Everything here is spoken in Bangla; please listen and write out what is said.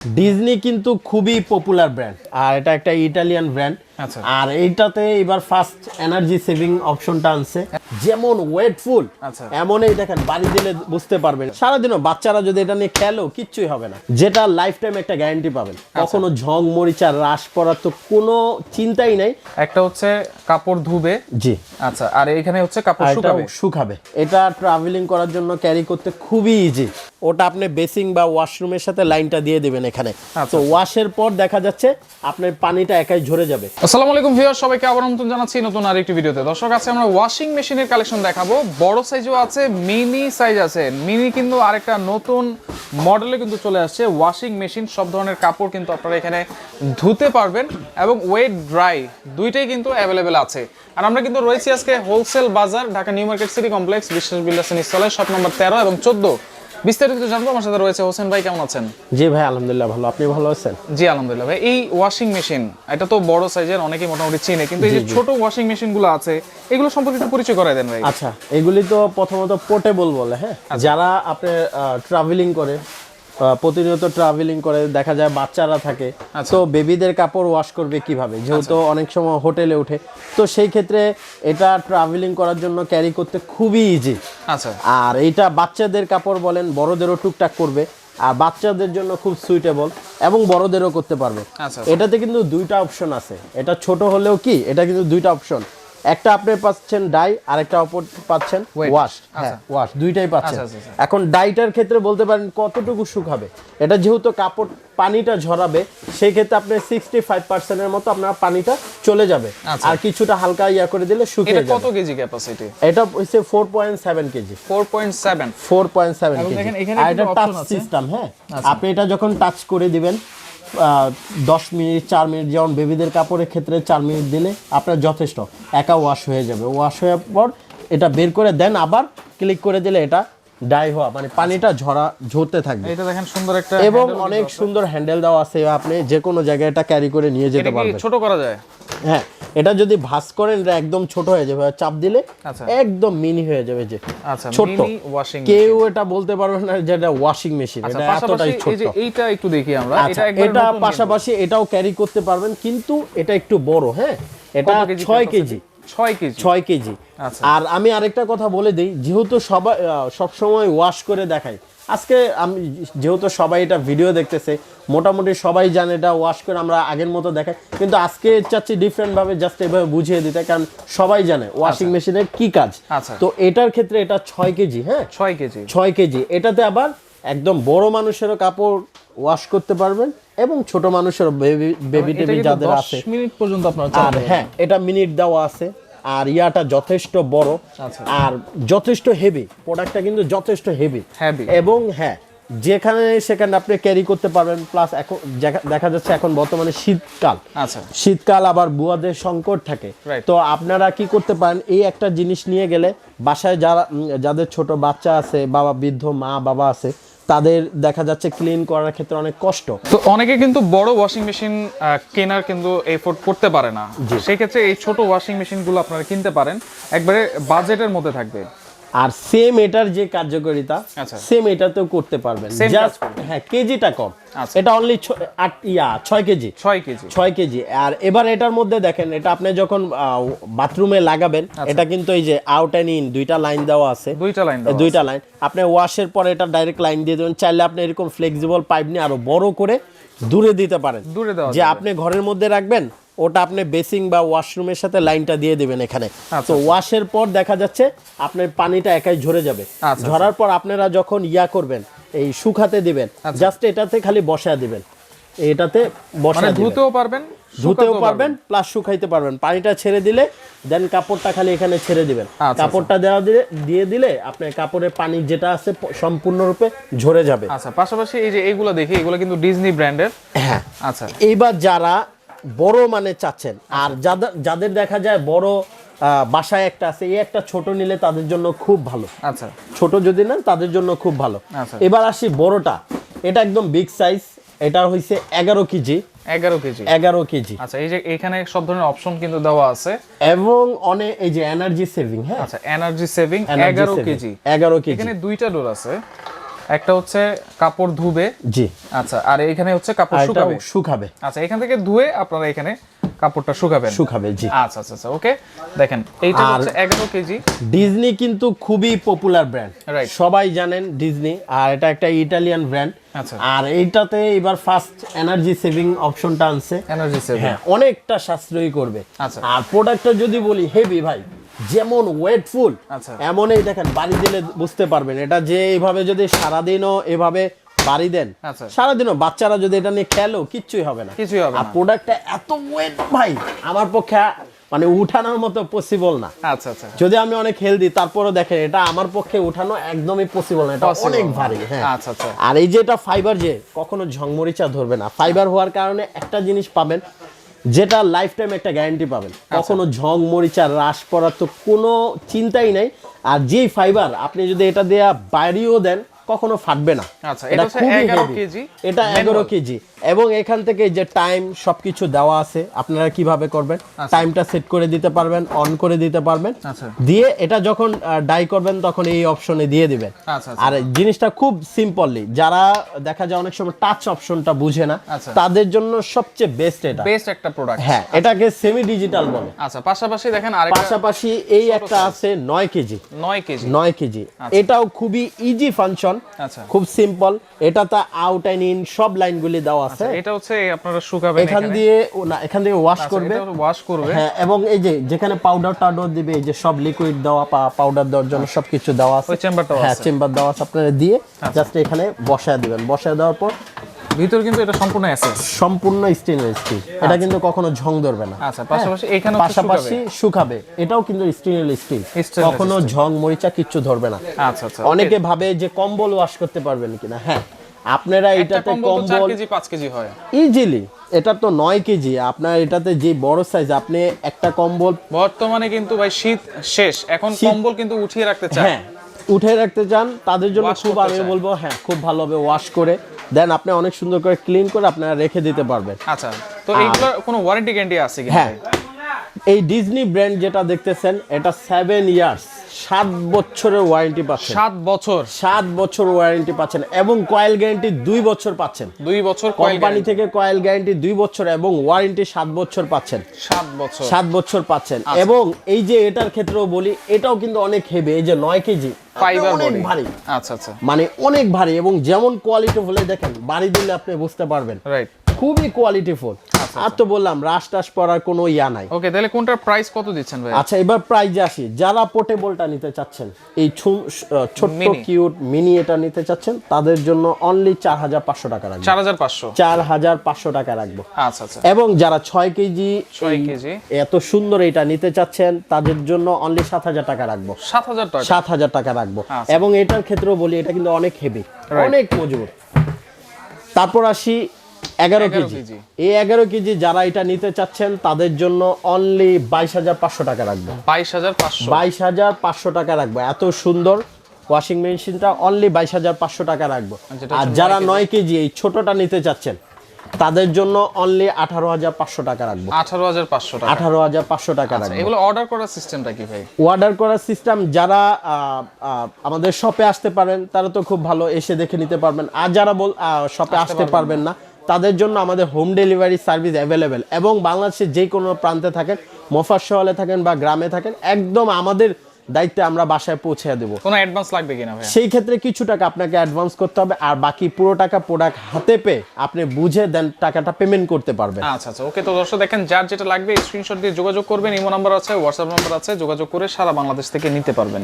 ডিজনি কিন্তু খুবই পপুলার ব্র্যান্ড, আর এটা একটা ইটালিয়ান ব্র্যান্ড। আচ্ছা। আর এইটাতে এবার ফার্স্ট এনার্জি সেভিং অপশনটা আনছে, যেমন ওয়েটফুল আচ্ছা। এমনই দেখেন বাড়ি দিলে বুঝতে পারবেন। সারাদিনও বাচ্চারা যদি এটা নিয়ে খেলেও কিচ্ছুই হবে না, যেটা লাইফ টাইম একটা গ্যারান্টি পাবেন। কখনো ঝং মরিচা রাশ পড়ার তো কোনো চিন্তাই নাই। একটা হচ্ছে কাপড় ধুবে, জি আচ্ছা, আর এখানে হচ্ছে কাপড় শুকাবে। শুকাবে। এটা ট্রাভেলিং করার জন্য ক্যারি করতে খুবই ইজি। ওটা আপনি বেসিং বা ওয়াশরুমের সাথে লাইনটা দিয়ে দিবেন এখানে, তো ওয়াশের পর দেখা যাচ্ছে আপনার পানিটা একাই ঝরে যাবে। আসসালামু আলাইকুম ভিউয়ার, সবাইকে আবার আমন্ত্রণ জানাচ্ছি নতুন আরেকটি ভিডিওতে। দর্শক, আছে আমরা ওয়াশিং মেশিনের কালেকশন দেখাবো। বড় সাইজও আছে, মিনি সাইজ আছে। মিনি কিন্তু আরেকটা নতুন মডেলে কিন্তু চলে আসছে ওয়াশিং মেশিন। সব ধরনের কাপড় কিন্তু আপনারা এখানে ধুতে পারবেন এবং ওয়েট ড্রাই দুইটাই কিন্তু অ্যাভেলেবেল আছে। আর আমরা কিন্তু রয়েছি আজকে হোলসেল বাজার, Dhaka new market city complex, বিশ্বাস বিল্ডার্স নিচতলায়, শপ নম্বর 13 এবং 14। বিস্তারিত জানবো। আমার সাথে রয়েছে হোসেন ভাই, কেমন আছেন? জি ভাই, আলহামদুলিল্লাহ ভালো। আপনি ভালো আছেন? জি আলহামদুলিল্লাহ ভাই। এই ওয়াশিং মেশিন, এটা তো বড় সাইজের, অনেকেই মোটামুটি চিনে, কিন্তু এই যে ছোট ওয়াশিং মেশিন গুলো আছে, এগুলো সম্পর্কে একটু পরিচয় করাই দেন ভাই। আচ্ছা, এগুলি তো প্রথমত পোর্টেবল বলে, হ্যাঁ। যারা আপনি ট্রাভেলিং করে, প্রতিনিয়ত ট্রাভেলিং করে, দেখা যায় বাচ্চারা থাকে, তো বেবিদের কাপড় ওয়াশ করবে কিভাবে, যেহেতু অনেক সময় হোটেলে ওঠে, তো সেই ক্ষেত্রে এটা ট্রাভেলিং করার জন্য ক্যারি করতে খুবই ইজি। আচ্ছা। আর এইটা বাচ্চাদের কাপড় বলেন, বড়দেরও টুকটাক করবে, আর বাচ্চাদের জন্য খুব সুইটেবল এবং বড়দেরও করতে পারবে। এটাতে কিন্তু দুইটা অপশন আছে। এটা ছোট হলেও কি, এটা কিন্তু দুইটা অপশন, একটা আপনি পাচ্ছেন ডাই, আর একটা অপর পাচ্ছেন ওয়াশ। হ্যাঁ, ওয়াশ দুইটাই পাচ্ছেন। এখন ডাইটার ক্ষেত্রে বলতে পারেন কতটুকু শুকাবে। এটা যেহেতু কাপড় পানিটা ঝরাবে, সেই ক্ষেত্রে আপনি 65% মতো আপনার পানিটা চলে যাবে, আর কিছুটা হালকা ইয়া করে দিলে শুকিয়ে যাবে। কত কেজি ক্যাপাসিটি? এটা হচ্ছে 4.7 কেজি। 4.7 কেজি। আর এটা টাচ সিস্টেম। হ্যাঁ, আপনি এটা যখন টাচ করে দিবেন 10 মিনিট 4 মিনিট, যেমন বেবিদের কাপড়ের ক্ষেত্রে 4 মিনিট দিলে আপনার যথেষ্ট, একা ওয়াশ হয়ে যাবে। ওয়াশ হওয়ার পর এটা বের করে দেন, আবার ক্লিক করে দিলে এটা ডাই হওয়া, মানে পানিটা ঝরতে থাকবে। এটা দেখেন সুন্দর একটা, এবং অনেক সুন্দর হ্যান্ডেল দেওয়া আছে, আপনি যে কোনো জায়গায় এটা ক্যারি করে নিয়ে যেতে পারবেন। ছোট করা যায়? হ্যাঁ, এটা যদি ভাঁজ করেন এটা একদম ছোট হয়ে যাবে, চাপ দিলে একদম মিনি হয়ে যাবে। যে ছোট, কেউ এটা বলতে পারবে না যে এটা ওয়াশিং মেশিন, এটা এতটাই ছোট। এইটা একটু দেখি আমরা। এটা পাশাপাশি এটাও ক্যারি করতে পারবেন, কিন্তু এটা একটু বড়। হ্যাঁ, এটা 6 কেজি। 6 কেজি। আর আমি আরেকটা কথা বলে দিই, যেহেতু সবসময় ওয়াশ করে দেখাই, আজকে আমি যেহেতু সবাই এটা ভিডিও দেখতেছে, মোটামুটি সবাই জানে এটা ওয়াশ করে আমরা আগের মতো দেখাই, কিন্তু আজকে চাচ্ছি ডিফারেন্ট ভাবে জাস্ট এভাবে বুঝিয়ে দিতে, কারণ সবাই জানে ওয়াশিং মেশিনের কি কাজ। তো এটার ক্ষেত্রে এটা 6 কেজি। হ্যাঁ, 6 কেজি। এটাতে আবার একদম বড় মানুষেরও কাপড় ওয়াশ করতে পারবেন, এবং ছোট মানুষেরও, বেবি টেবি যাদের আছে 10 মিনিট পর্যন্ত আপনারা চালাতে। হ্যাঁ, এটা মিনিট দেওয়া আছে। আর ইয়াটা যথেষ্ট বড়, আর যথেষ্ট হেভি। প্রোডাক্টটা কিন্তু যথেষ্ট হেভি, এবং হ্যাঁ, যেখানে সেখানে আপনি ক্যারি করতে পারবেন। প্লাস এখন দেখা যাচ্ছে এখন বর্তমানে শীতকাল, শীতকাল আবার বুয়াদের সংকট থাকে, তো আপনারা কি করতে পারেন, এই একটা জিনিস নিয়ে গেলে বাসায় যাদের ছোট বাচ্চা আছে, বাবা বৃদ্ধ মা বাবা আছে, তাদের দেখা যাচ্ছে ক্লিন করার ক্ষেত্রে অনেক কষ্ট। তো অনেকে কিন্তু বড় ওয়াশিং মেশিন কেনার কিন্তু এফোর্ড করতে পারে না, সেই ক্ষেত্রে এই ছোট ওয়াশিং মেশিনগুলো আপনারা কিনতে পারেন, একবারে বাজেটের মধ্যে থাকবে। আর সেম এটার যে কার্যকারিতা, সেম এটাতেও করতে পারবেন, জাস্ট হ্যাঁ কেজিটা কম। এটা অনলি 6 কেজি। আর এবার এটার মধ্যে দেখেন, এটা আপনি যখন বাথরুমে লাগাবেন, এটা কিন্তু এই যে আউট এন্ড ইন দুইটা লাইন দেওয়া আছে, দুইটা লাইন। আপনি ওয়াশের পরে এটা ডাইরেক্ট লাইন দিয়ে দেবেন। চাইলে আপনি এরকম ফ্লেক্সিবল পাইপ নিয়ে আরো বড় করে দূরে দিতে পারেন, যে আপনি ঘরের মধ্যে রাখবেন, ওটা আপনি বেসিং বা ওয়াশরুমের সাথে লাইনটা দিয়ে দিবেন এখানে। তো ওয়াশের পর দেখা যাচ্ছে আপনার পানিটা একাই ঝরে যাবে। ঝরার পর আপনারা যখন ইয়া করবেন, এই শুকাতে দিবেন, জাস্ট এটাতে খালি বসায় দিবেন, এটাতে বসায় ধুতেও পারবেন প্লাস শুকাইতে পারবেন। পানিটা ছেড়ে দিলে দেন কাপড়টা খালি এখানে ছেড়ে দিবেন। কাপড়টা দিয়ে দিলে আপনার কাপড়ের পানি যেটা আছে সম্পূর্ণরূপে ঝরে যাবে। আচ্ছা, পাশাপাশি এই যে এইগুলো দেখি, এগুলো কিন্তু ডিজনি ব্র্যান্ডের। হ্যাঁ, আচ্ছা, এইবার যারা বড় মানে চাচ্ছেন, আর যাদের দেখা যায় বড় বাসায় একটা আছে, এই একটা ছোট নিলে তাদের জন্য খুব ভালো। আচ্ছা, ছোট যদি নেন তাদের জন্য খুব ভালো। এবার আসি বড়টা, এটা একদম বিগ সাইজ। এটা হইছে 11 কেজি। 11 কেজি। আচ্ছা, এই যে এখানে সব ধরনের অপশন কিন্তু দেওয়া আছে, এবং অনেক এই যে এনার্জি সেভিং। হ্যাঁ, আচ্ছা, এনার্জি সেভিং 11 কেজি। এখানে দুইটা ডোর আছে, একটা হচ্ছে কাপড় ধুবে, জি আচ্ছা, আর এখানে হচ্ছে কাপড় শুকাবে। আচ্ছা, এখান থেকে ধুয়ে আপনারা এখানে কাপড়টা শুকাবে, জি। আচ্ছা আচ্ছা আচ্ছা, ওকে। দেখেন এইটা হচ্ছে 11 কেজি। ডিজনি কিন্তু খুবই পপুলার ব্র্যান্ড, সবাই জানেন ডিজনি, আর এটা একটা ইটালিয়ান ব্র্যান্ড। আচ্ছা, আর এইটাতে এবার ফার্স্ট এনার্জি সেভিং অপশনটা আনছে, এনার্জি সেভিং, হ্যাঁ, অনেকটা সাশ্রয়ী করবে। আচ্ছা, আর প্রোডাক্টটা যদি বলি হেভি ভাই, যেমন ওয়েটফুল, এমনই দেখেন বাড়ি দিলে বুঝতে পারবেন। এটা যে এইভাবে যদি সারাদিনও এভাবে বাড়ি দেন, সারাদিনও বাচ্চারা যদি এটা নিয়ে খেলো কিচ্ছুই হবে না। আর প্রোডাক্টটা এত ওয়েট ভাই, আমার পক্ষে মানে উঠানোর মতো পসিবল না। আচ্ছা আচ্ছা, যদি আমি অনেক হেলদি, তারপরও দেখেন এটা আমার পক্ষে উঠানো একদমই পসিবল না, এটা অনেক ভারী। হ্যাঁ, আচ্ছা আচ্ছা। আর এই যে এটা ফাইবার, যে কখনো ঝংমরিচা ধরবে না। ফাইবার হওয়ার কারণে একটা জিনিস পাবেন, যেটা লাইফ টাইম একটা গ্যারান্টি পাবেন, কখনো ঝং মরিচা রাশ পড়ার তো কোনো চিন্তাই নাই। আর যেই ফাইবার আপনি যদি এটা দিয়ে বাইরেও দেন কখনো ফাটবে না। আচ্ছা, এটা খুবই 11 কেজি, এটা 11 কেজি। এবং এখান থেকে যে টাইম সবকিছু দেওয়া আছে, আপনারা কিভাবে করবেন, টাইমটা সেট করে দিতে পারবেন, অন করে দিতে পারবেন, দিয়ে এটা যখন ডাই করবেন তখন এই অপশনে দিয়ে দিবেন। আর জিনিসটা খুব সিম্পলি, যারা দেখা যায় অনেক সময় টাচ অপশনটা বুঝে না, তাদের জন্য সবচেয়ে বেস্ট, এটা বেস্ট একটা প্রোডাক্ট। হ্যাঁ, এটাকে সেমি ডিজিটাল বলে। আচ্ছা, পাশাপাশি দেখেন আরেকটা, পাশাপাশি এই একটা আছে 9 কেজি। এটাও খুবই ইজি ফাংশন, খুব সিম্পল। এটাতে আউট এন্ড ইন সব লাইনগুলি দেওয়া আছে। এটা হচ্ছে আপনারা শুকাবেন এখান থেকে ওয়াশ করবে। হ্যাঁ, এবং এই যে যেখানে পাউডার দিবে, এই যে সব লিকুইড দেওয়া, পাউডার দেওয়ার জন্য সবকিছু দেওয়া আছে, হ্যাঁ, চেম্বার দেওয়া আছে। আপনারা দিয়ে জাস্ট এখানে বসায় দিবেন। বসায় দেওয়ার পর ভিতর কিন্তু এটা সম্পূর্ণ স্টেনলেস স্টিল, এটা কিন্তু কখনো ঝং ধরবে না। আচ্ছা, পাশাপাশি শুকাবে, এটাও কিন্তু স্টেনলেস স্টিল, কখনো ঝং মরিচা কিচ্ছু ধরবে না। আচ্ছা আচ্ছা, অনেকে ভাবে যে কম্বল ওয়াশ করতে পারবেন কিনা, হ্যাঁ, আপনারা এটাতে কম্বল 4 কেজি 5 কেজি হয় ইজিলি। এটা তো 9 কেজি, আপনার এটাতে যে বড় সাইজ, আপনি একটা কম্বল, বর্তমানে কিন্তু ভাই শীত শেষ, এখন কম্বল কিন্তু উঠিয়ে রাখতে চান, হ্যাঁ, উঠে রাখতে চান, তাদের জন্য খুব, আমি বলবো হ্যাঁ, খুব ভালোভাবে ওয়াশ করে দেন, আপনি অনেক সুন্দর করে ক্লিন করে আপনারা রেখে দিতে পারবেন। আচ্ছা, তো এইগুলোর কোনো ওয়ারেন্টি গ্যারান্টি আছে কি? হ্যাঁ, এই ডিজনি ব্র্যান্ড যেটা দেখতেছেন, এটা 7 ইয়ার্স, 7 বছরের ওয়ারেন্টি পাচ্ছেন। 7 বছর ওয়ারেন্টি পাচ্ছেন, এবং কয়েল গ্যারান্টি 2 বছর পাচ্ছেন। 2 বছর কোম্পানি থেকে কয়েল গ্যারান্টি 2 বছর, এবং ওয়ারেন্টি 7 বছর পাচ্ছেন। 7 বছর পাচ্ছেন। এবং এই যে এটার ক্ষেত্রেও বলি, এটাও কিন্তু অনেক হেভি। এই যে 9 কেজি ফাইবার, অনেক ভারী। আচ্ছা আচ্ছা, মানে অনেক ভারী, এবং যেমন কোয়ালিটি হলে দেখেন বাড়ি দিলে আপনি বুঝতে পারবেন, রাইট, খুবই কোয়ালিটিফুল। আর তো বললাম রাশ টাশ পড়ার কোনো ইয়া নাই। ওকে, তাহলে কোনটার প্রাইস কত দিচ্ছেন ভাই? আচ্ছা, এবার প্রাইজে আসি। যারা পোর্টেবলটা নিতে চাচ্ছেন, এই ছোট্ট কিউট মিনি এটা নিতে চাচ্ছেন, তাদের জন্য অনলি 4500 টাকা রাখবো। 4500 টাকা রাখবো। আচ্ছা আচ্ছা। এবং যারা 6 কেজি এত সুন্দর এটা নিতে চাচ্ছেন, তাদের জন্য অনলি 7000 টাকা রাখবো। 7000 টাকা রাখবো। এবং এটার ক্ষেত্রেও বলি, এটা কিন্তু অনেক হেভি, অনেক মজবুত। তারপর আসি 11 কেজি। এই 11 কেজি যারা এটা নিতে চাচ্ছেন, তাদের জন্য অনলি 22500 টাকা রাখবো। 22500 টাকা রাখবো। এত সুন্দর ওয়াশিং মেশিনটা অনলি 22500 টাকা রাখবো। আর যারা 9 কেজি এই ছোটটা নিতে চাচ্ছেন, তাদের জন্য অনলি 18500 টাকা রাখবো। 18500 টাকা রাখবো। এগুলো অর্ডার করার সিস্টেমটা কি ভাই? অর্ডার করার সিস্টেম, যারা আমাদের শপে আসতে পারেন তারা তো খুব ভালো, এসে দেখে নিতে পারবেন। আর যারা শপে আসতে পারবেন না, তাদের জন্য আমাদের হোম ডেলিভারি সার্ভিস অ্যাভেলেবেল। এবং বাংলাদেশের যে কোনো প্রান্তে থাকেন, মফস্বলে থাকেন বা গ্রামে থাকেন, একদম আমাদের দায়িত্বে আমরা বাসায় পৌঁছে দেবো। কোনো অ্যাডভান্স লাগবে কিনা ভাই? সেই ক্ষেত্রে কিছু টাকা আপনাকে অ্যাডভান্স করতে হবে, আর বাকি পুরো টাকা প্রোডাক্ট হাতে পেয়ে আপনি বুঝে দেন টাকাটা পেমেন্ট করতে পারবেন। আচ্ছা আচ্ছা, ওকে। তো দর্শক দেখেন, যার যেটা লাগবে স্ক্রিনশট দিয়ে যোগাযোগ করবেন। ইমো নাম্বার আছে, হোয়াটসঅ্যাপ নাম্বার আছে, যোগাযোগ করে সারা বাংলাদেশ থেকে নিতে পারবেন।